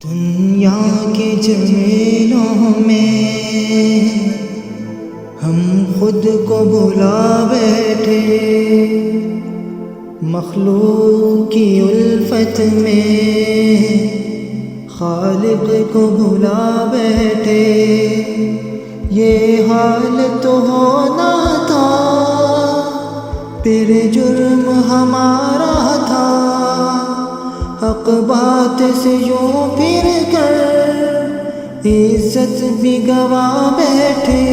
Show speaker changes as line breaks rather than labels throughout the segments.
دنیا کے جمیلوں میں ہم خود کو بھلا بیٹھے، مخلوق کی الفت میں خالق کو بھلا بیٹھے۔ یہ حال تو ہونا تھا، پھر جرم ہمارا تھا، حق بات سے یوں پھر کر عزت بھی گوا بیٹھے۔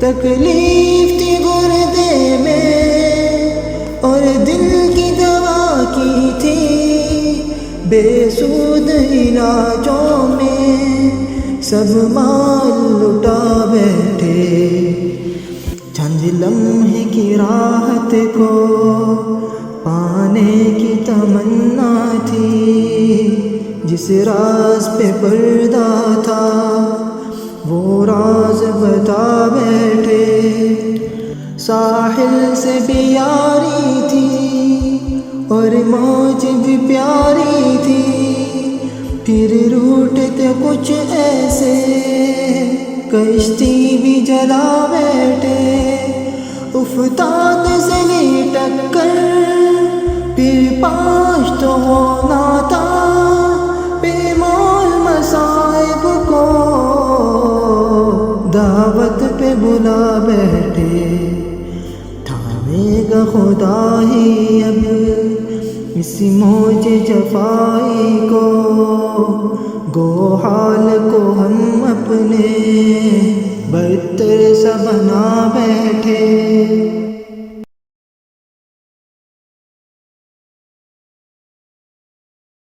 تکلیف تھی گردے میں اور دل کی دوا کی تھی، بے سود علاجوں میں سب مال لٹا بیٹھے۔ چند لمحے کی راحت کو پانے کی تمنا تھی، جس راز پہ پردہ تھا وہ راز بتا بیٹھے۔ ساحل سے بھی یاری تھی اور موج بھی پیاری تھی، پھر روٹتے کچھ ایسے کشتی بھی جلا بیٹھے۔ افتاد سے لی ٹکر پھر پاش تو ہونا تھا، بے مول مصائب کو دعوت پہ بلا بیٹھے۔ تھامے گا خدا ہی اب اس موج جفائی کو، گو حال کو ہم اپنے بدتر سا بنا بیٹھے۔